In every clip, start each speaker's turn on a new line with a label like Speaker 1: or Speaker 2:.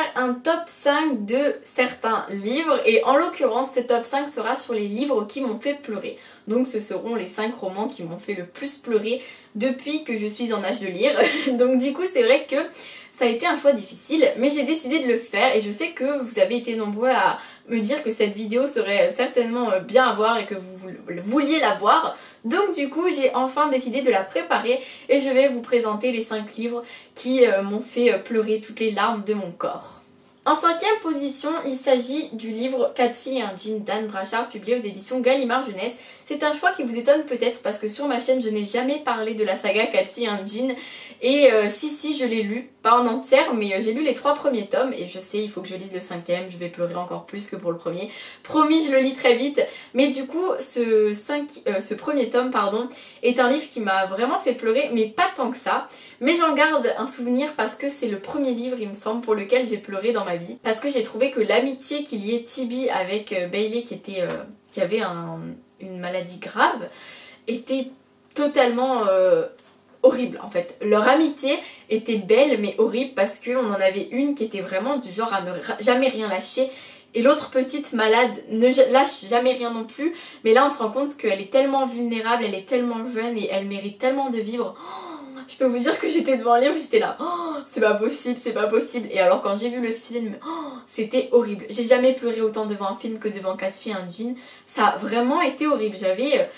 Speaker 1: faire un top 5 de certains livres et en l'occurrence ce top 5 sera sur les livres qui m'ont fait pleurer. Donc ce seront les 5 romans qui m'ont fait le plus pleurer depuis que je suis en âge de lire. Donc du coup c'est vrai que ça a été un choix difficile mais j'ai décidé de le faire et je sais que vous avez été nombreux à me dire que cette vidéo serait certainement bien à voir et que vous vouliez la voir. Donc du coup j'ai enfin décidé de la préparer et je vais vous présenter les 5 livres qui m'ont fait pleurer toutes les larmes de mon corps. En 5e position, il s'agit du livre 4 filles et un jean d'Anne Brachard publié aux éditions Gallimard Jeunesse. C'est un choix qui vous étonne peut-être parce que sur ma chaîne je n'ai jamais parlé de la saga 4 filles et un jean et si je l'ai lu, pas en entière mais j'ai lu les 3 premiers tomes et je sais il faut que je lise le 5e, je vais pleurer encore plus que pour le premier. Promis je le lis très vite mais du coup ce premier tome pardon, est un livre qui m'a vraiment fait pleurer mais pas tant que ça. Mais j'en garde un souvenir parce que c'est le premier livre il me semble pour lequel j'ai pleuré dans ma vie. Parce que j'ai trouvé que l'amitié qui liait Tibi avec Bailey qui avait une maladie grave était totalement horrible en fait. Leur amitié était belle mais horrible parce qu'on en avait une qui était vraiment du genre à ne jamais rien lâcher et l'autre petite malade ne lâche jamais rien non plus. Mais là on se rend compte qu'elle est tellement vulnérable, elle est tellement jeune et elle mérite tellement de vivre. Je peux vous dire que j'étais devant un livre et j'étais là, oh, c'est pas possible, c'est pas possible. Et alors quand j'ai vu le film, oh, c'était horrible. J'ai jamais pleuré autant devant un film que devant 4 filles et un jean. Ça a vraiment été horrible. J'avais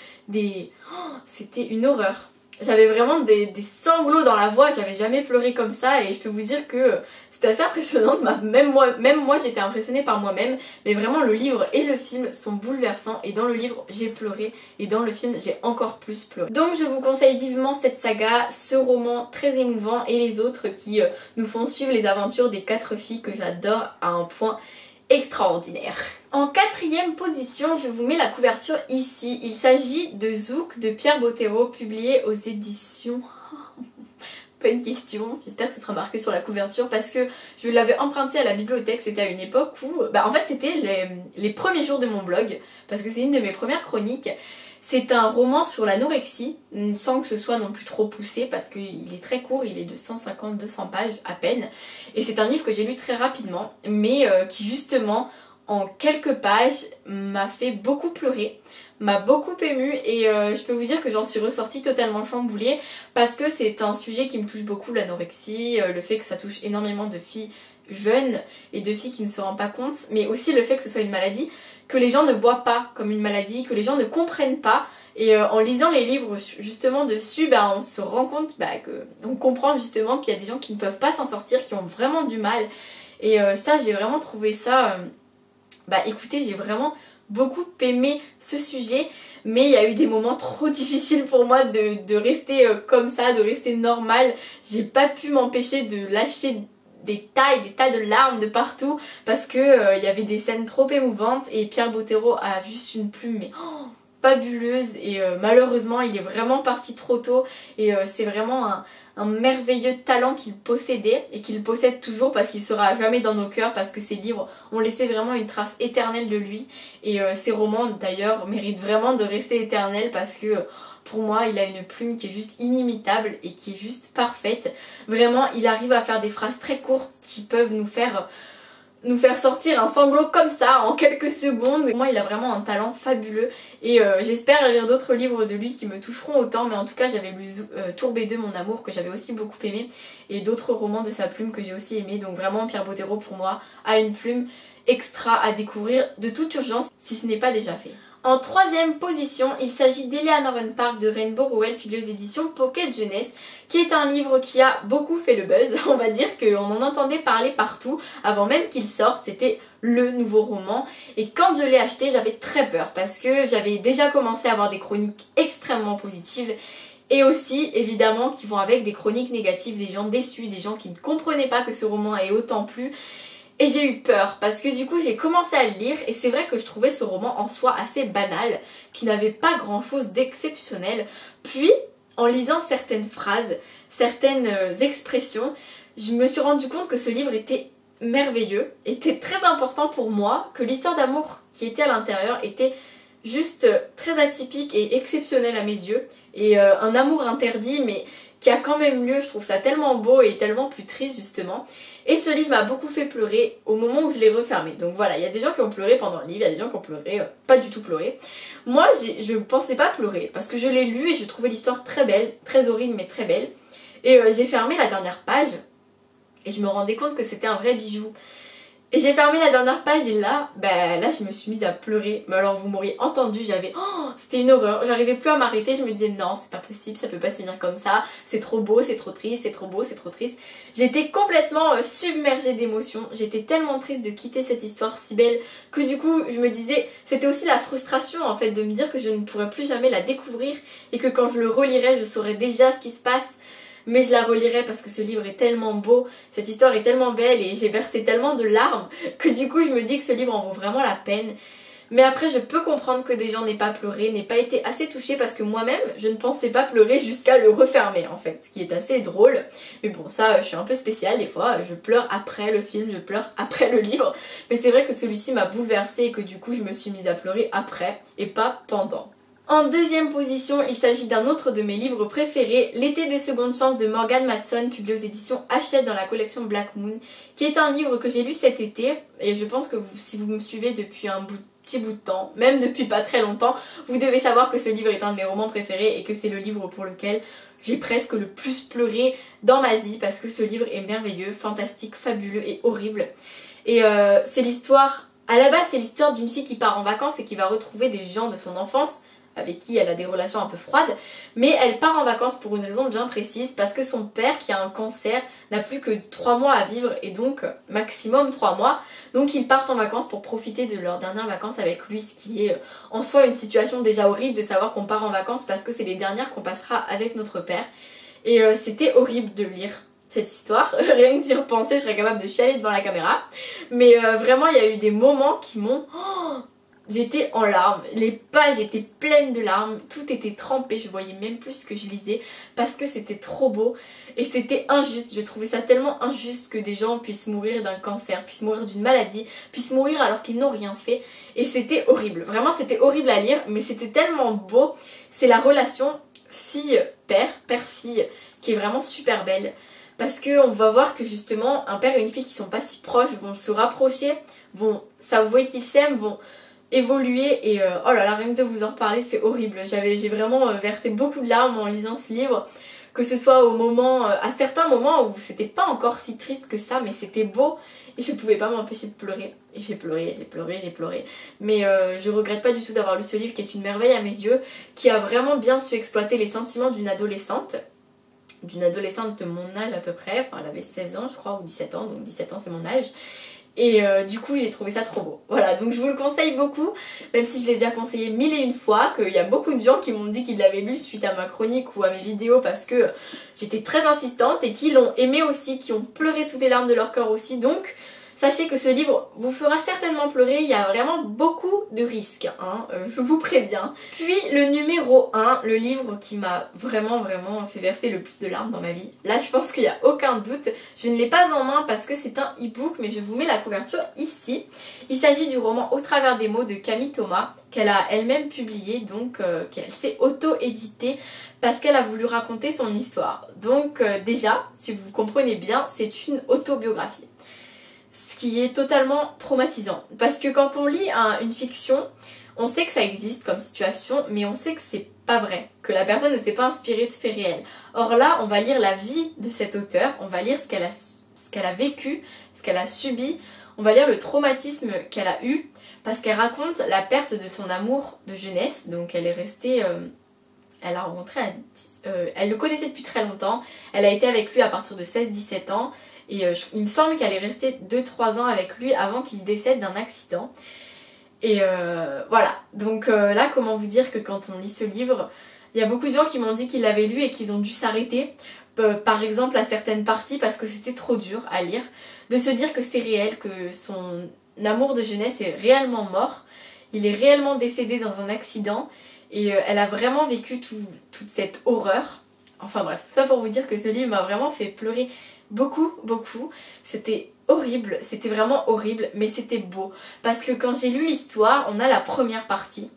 Speaker 1: c'était une horreur. J'avais vraiment des sanglots dans la voix, j'avais jamais pleuré comme ça et je peux vous dire que c'était assez impressionnant. Même moi j'étais impressionnée par moi-même, mais vraiment le livre et le film sont bouleversants et dans le livre j'ai pleuré et dans le film j'ai encore plus pleuré. Donc je vous conseille vivement cette saga, ce roman très émouvant et les autres qui nous font suivre les aventures des 4 filles que j'adore à un point extraordinaire. En 4e position, je vous mets la couverture ici. Il s'agit de Zouk de Pierre Bottero, publié aux éditions... Pas une question, j'espère que ce sera marqué sur la couverture parce que je l'avais emprunté à la bibliothèque, c'était à une époque où... en fait c'était les premiers jours de mon blog, parce que c'est une de mes premières chroniques. C'est un roman sur l'anorexie, sans que ce soit non plus trop poussé parce qu'il est très court, il est de 150-200 pages à peine. Et c'est un livre que j'ai lu très rapidement, mais qui justement, en quelques pages, m'a fait beaucoup pleurer, m'a beaucoup émue et je peux vous dire que j'en suis ressortie totalement chamboulée parce que c'est un sujet qui me touche beaucoup, l'anorexie, le fait que ça touche énormément de filles jeunes et de filles qui ne se rendent pas compte, mais aussi le fait que ce soit une maladie que les gens ne voient pas comme une maladie, que les gens ne comprennent pas. Et en lisant les livres justement dessus, on se rend compte on comprend justement qu'il y a des gens qui ne peuvent pas s'en sortir, qui ont vraiment du mal. Et ça, j'ai vraiment trouvé ça... écoutez, j'ai vraiment beaucoup aimé ce sujet, mais il y a eu des moments trop difficiles pour moi de rester comme ça, de rester normale. J'ai pas pu m'empêcher de lâcher des tas de larmes de partout parce que y avait des scènes trop émouvantes et Pierre Bottero a juste une plume mais fabuleuse et malheureusement il est vraiment parti trop tôt et c'est vraiment un merveilleux talent qu'il possédait et qu'il possède toujours parce qu'il sera jamais dans nos cœurs parce que ses livres ont laissé vraiment une trace éternelle de lui et ses romans d'ailleurs méritent vraiment de rester éternels parce que pour moi, il a une plume qui est juste inimitable et qui est juste parfaite. Vraiment, il arrive à faire des phrases très courtes qui peuvent nous faire sortir un sanglot comme ça en quelques secondes. Pour moi, il a vraiment un talent fabuleux et j'espère lire d'autres livres de lui qui me toucheront autant. Mais en tout cas, j'avais lu Tourbé 2, mon amour, que j'avais aussi beaucoup aimé et d'autres romans de sa plume que j'ai aussi aimé. Donc vraiment, Pierre Bottero, pour moi, a une plume extra à découvrir de toute urgence si ce n'est pas déjà fait. En 3e position, il s'agit d'Eleanor Park de Rainbow Rowell, publié aux éditions Pocket Jeunesse, qui est un livre qui a beaucoup fait le buzz. On va dire qu'on en entendait parler partout, avant même qu'il sorte, c'était le nouveau roman. Et quand je l'ai acheté, j'avais très peur, parce que j'avais déjà commencé à avoir des chroniques extrêmement positives, et aussi, évidemment, qui vont avec des chroniques négatives, des gens déçus, des gens qui ne comprenaient pas que ce roman ait autant plu. Et j'ai eu peur parce que du coup j'ai commencé à le lire et c'est vrai que je trouvais ce roman en soi assez banal, qui n'avait pas grand chose d'exceptionnel. Puis en lisant certaines phrases, certaines expressions, je me suis rendu compte que ce livre était merveilleux, était très important pour moi, que l'histoire d'amour qui était à l'intérieur était juste très atypique et exceptionnelle à mes yeux. Et un amour interdit mais qui a quand même lieu. Je trouve ça tellement beau et tellement plus triste justement. Et ce livre m'a beaucoup fait pleurer au moment où je l'ai refermé. Donc voilà, il y a des gens qui ont pleuré pendant le livre, il y a des gens qui ont pleuré, pas du tout pleuré. Moi, je pensais pas pleurer parce que je l'ai lu et je trouvais l'histoire très belle, très horrible mais très belle. Et j'ai fermé la dernière page et je me rendais compte que c'était un vrai bijou. Et j'ai fermé la dernière page et là, je me suis mise à pleurer. Mais alors vous m'auriez entendu, c'était une horreur. J'arrivais plus à m'arrêter, je me disais non, c'est pas possible, ça peut pas se finir comme ça. C'est trop beau, c'est trop triste, c'est trop beau, c'est trop triste. J'étais complètement submergée d'émotions. J'étais tellement triste de quitter cette histoire si belle que du coup je me disais, c'était aussi la frustration en fait de me dire que je ne pourrais plus jamais la découvrir et que quand je le relirais, je saurais déjà ce qui se passe. Mais je la relirai parce que ce livre est tellement beau, cette histoire est tellement belle et j'ai versé tellement de larmes que du coup je me dis que ce livre en vaut vraiment la peine. Mais après je peux comprendre que des gens n'aient pas pleuré, n'aient pas été assez touchés parce que moi-même je ne pensais pas pleurer jusqu'à le refermer en fait, ce qui est assez drôle. Mais bon ça je suis un peu spéciale des fois, je pleure après le film, je pleure après le livre. Mais c'est vrai que celui-ci m'a bouleversée et que du coup je me suis mise à pleurer après et pas pendant. En deuxième position, il s'agit d'un autre de mes livres préférés, L'été des secondes chances de Morgan Matson, publié aux éditions Hachette dans la collection Black Moon, qui est un livre que j'ai lu cet été, et je pense que si vous me suivez depuis un petit bout de temps, même depuis pas très longtemps, vous devez savoir que ce livre est un de mes romans préférés et que c'est le livre pour lequel j'ai presque le plus pleuré dans ma vie, parce que ce livre est merveilleux, fantastique, fabuleux et horrible. Et c'est l'histoire, à la base c'est l'histoire d'une fille qui part en vacances et qui va retrouver des gens de son enfance, avec qui elle a des relations un peu froides, mais elle part en vacances pour une raison bien précise, parce que son père, qui a un cancer, n'a plus que 3 mois à vivre, et donc maximum 3 mois, donc ils partent en vacances pour profiter de leurs dernières vacances avec lui, ce qui est en soi une situation déjà horrible de savoir qu'on part en vacances parce que c'est les dernières qu'on passera avec notre père, et c'était horrible de lire cette histoire, rien que d'y repenser je serais capable de chialer devant la caméra, mais vraiment il y a eu des moments qui m'ont... J'étais en larmes, les pages étaient pleines de larmes, tout était trempé, je voyais même plus ce que je lisais parce que c'était trop beau et c'était injuste. Je trouvais ça tellement injuste que des gens puissent mourir d'un cancer, puissent mourir d'une maladie, puissent mourir alors qu'ils n'ont rien fait, et c'était horrible. Vraiment c'était horrible à lire, mais c'était tellement beau. C'est la relation fille-père, père-fille qui est vraiment super belle. Parce qu'on va voir que justement un père et une fille qui sont pas si proches vont se rapprocher, vont s'avouer qu'ils s'aiment, vont évoluer, et oh là là, rien que de vous en reparler c'est horrible. J'ai vraiment versé beaucoup de larmes en lisant ce livre, que ce soit à certains moments où c'était pas encore si triste que ça, mais c'était beau et je pouvais pas m'empêcher de pleurer. Et j'ai pleuré, j'ai pleuré, j'ai pleuré. Mais je regrette pas du tout d'avoir lu ce livre qui est une merveille à mes yeux, qui a vraiment bien su exploiter les sentiments d'une adolescente de mon âge à peu près, enfin elle avait 16 ans je crois, ou 17 ans, donc 17 ans c'est mon âge. Et du coup j'ai trouvé ça trop beau. Voilà, donc je vous le conseille beaucoup, même si je l'ai déjà conseillé 1001 fois, qu'il y a beaucoup de gens qui m'ont dit qu'ils l'avaient lu suite à ma chronique ou à mes vidéos parce que j'étais très insistante, et qui l'ont aimé aussi, qui ont pleuré toutes les larmes de leur cœur aussi. Donc sachez que ce livre vous fera certainement pleurer, il y a vraiment beaucoup de risques, hein, je vous préviens. Puis le numéro 1, le livre qui m'a vraiment fait verser le plus de larmes dans ma vie. Là je pense qu'il n'y a aucun doute, je ne l'ai pas en main parce que c'est un e-book, mais je vous mets la couverture ici. Il s'agit du roman Au travers des mots de Camille Thomas, qu'elle a elle-même publié, donc qu'elle s'est auto-éditée parce qu'elle a voulu raconter son histoire. Donc déjà, si vous comprenez bien, c'est une autobiographie. Ce qui est totalement traumatisant. Parce que quand on lit une fiction, on sait que ça existe comme situation, mais on sait que c'est pas vrai, que la personne ne s'est pas inspirée de faits réels. Or là, on va lire la vie de cet auteur, on va lire ce qu'elle a vécu, ce qu'elle a subi, on va lire le traumatisme qu'elle a eu, parce qu'elle raconte la perte de son amour de jeunesse. Donc elle est restée... elle a rencontré elle le connaissait depuis très longtemps, elle a été avec lui à partir de 16-17 ans, et il me semble qu'elle est restée 2-3 ans avec lui avant qu'il décède d'un accident. Et voilà, donc là comment vous dire que quand on lit ce livre, il y a beaucoup de gens qui m'ont dit qu'ils l'avaient lu et qu'ils ont dû s'arrêter, par exemple à certaines parties, parce que c'était trop dur à lire, de se dire que c'est réel, que son amour de jeunesse est réellement mort, il est réellement décédé dans un accident, et elle a vraiment vécu toute cette horreur. Enfin bref, tout ça pour vous dire que ce livre m'a vraiment fait pleurer beaucoup. C'était horrible, c'était vraiment horrible, mais c'était beau. Parce que quand j'ai lu l'histoire, on a la première partie,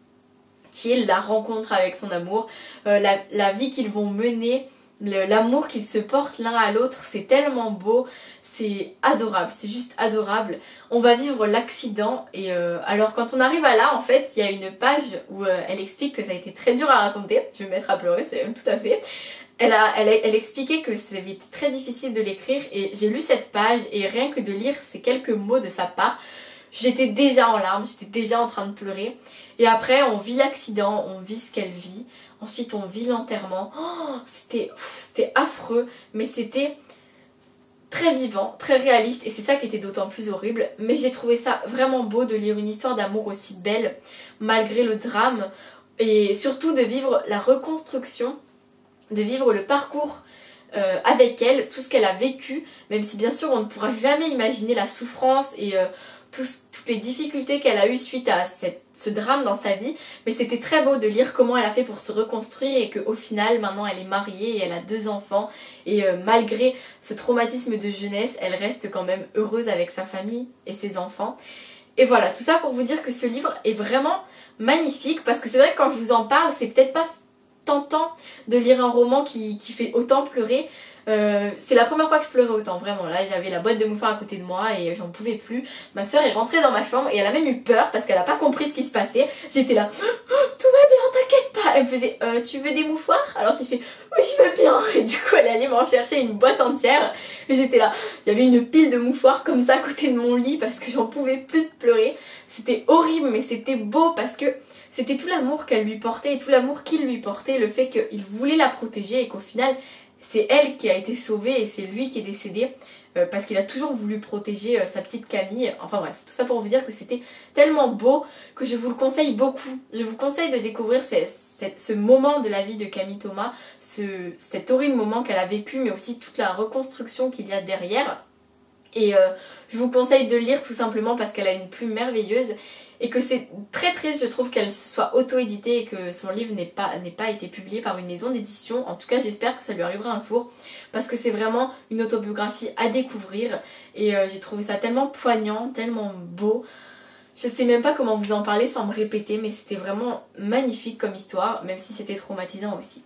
Speaker 1: qui est la rencontre avec son amour, la vie qu'ils vont mener l'amour qu'ils se portent l'un à l'autre, c'est tellement beau, c'est adorable, c'est juste adorable. On va vivre l'accident et alors quand on arrive à là, en fait, il y a une page où elle explique que ça a été très dur à raconter. Je vais me mettre à pleurer, c'est tout à fait. Elle expliquait que ça avait été très difficile de l'écrire et j'ai lu cette page et rien que de lire ces quelques mots de sa part, j'étais déjà en larmes, j'étais déjà en train de pleurer. Et après, on vit l'accident, on vit ce qu'elle vit. Ensuite, on vit l'enterrement. Oh, c'était affreux, mais c'était très vivant, très réaliste et c'est ça qui était d'autant plus horrible. Mais j'ai trouvé ça vraiment beau de lire une histoire d'amour aussi belle, malgré le drame, et surtout de vivre la reconstruction, de vivre le parcours avec elle, tout ce qu'elle a vécu, même si bien sûr on ne pourra jamais imaginer la souffrance et toutes les difficultés qu'elle a eues suite à ce drame dans sa vie, mais c'était très beau de lire comment elle a fait pour se reconstruire et qu'au final maintenant elle est mariée et elle a 2 enfants et malgré ce traumatisme de jeunesse, elle reste quand même heureuse avec sa famille et ses enfants. Et voilà, tout ça pour vous dire que ce livre est vraiment magnifique parce que c'est vrai que quand je vous en parle, c'est peut-être pas tentant de lire un roman qui fait autant pleurer. C'est la première fois que je pleurais autant, vraiment. Là, j'avais la boîte de mouchoirs à côté de moi et j'en pouvais plus. Ma soeur est rentrée dans ma chambre et elle a même eu peur parce qu'elle a pas compris ce qui se passait. J'étais là, tout va bien, t'inquiète pas. Elle me faisait, tu veux des mouchoirs? Alors j'ai fait, oui, je veux bien. Et du coup, elle allait m'en chercher une boîte entière. Et j'étais là, j'avais une pile de mouchoirs comme ça à côté de mon lit parce que j'en pouvais plus de pleurer. C'était horrible, mais c'était beau parce que c'était tout l'amour qu'elle lui portait et tout l'amour qu'il lui portait, le fait qu'il voulait la protéger et qu'au final, c'est elle qui a été sauvée et c'est lui qui est décédé parce qu'il a toujours voulu protéger sa petite Camille. Enfin bref, tout ça pour vous dire que c'était tellement beau que je vous le conseille beaucoup. Je vous conseille de découvrir ce moment de la vie de Camille Thomas, cet horrible moment qu'elle a vécu, mais aussi toute la reconstruction qu'il y a derrière. Et je vous conseille de lire tout simplement parce qu'elle a une plume merveilleuse et que c'est très triste, je trouve, qu'elle soit auto-éditée et que son livre n'ait pas été publié par une maison d'édition. En tout cas, j'espère que ça lui arrivera un jour parce que c'est vraiment une autobiographie à découvrir et j'ai trouvé ça tellement poignant, tellement beau. Je sais même pas comment vous en parler sans me répéter, mais c'était vraiment magnifique comme histoire, même si c'était traumatisant aussi.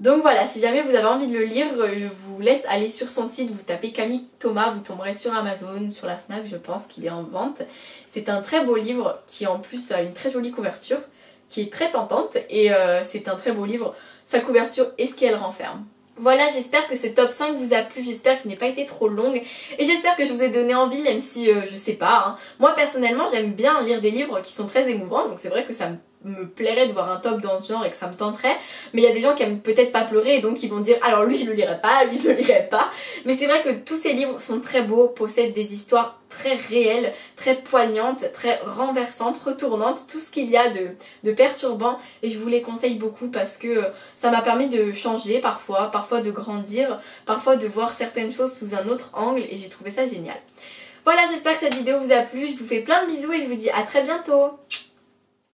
Speaker 1: Donc voilà, si jamais vous avez envie de le lire, je vous laisse aller sur son site, vous tapez Camille Thomas, vous tomberez sur Amazon, sur la FNAC, je pense qu'il est en vente. C'est un très beau livre qui en plus a une très jolie couverture, qui est très tentante et c'est un très beau livre, sa couverture et ce qu'elle renferme. Voilà, j'espère que ce top 5 vous a plu, j'espère que je n'ai pas été trop longue et j'espère que je vous ai donné envie même si je sais pas. Hein. Moi personnellement j'aime bien lire des livres qui sont très émouvants donc c'est vrai que ça me plairait de voir un top dans ce genre et que ça me tenterait, mais il y a des gens qui aiment peut-être pas pleurer et donc ils vont dire alors lui je le lirai pas, lui je le lirai pas, mais c'est vrai que tous ces livres sont très beaux, possèdent des histoires très réelles, très poignantes, très renversantes, retournantes, tout ce qu'il y a de perturbant et je vous les conseille beaucoup parce que ça m'a permis de changer parfois de grandir, parfois de voir certaines choses sous un autre angle et j'ai trouvé ça génial. Voilà, j'espère que cette vidéo vous a plu, je vous fais plein de bisous et je vous dis à très bientôt.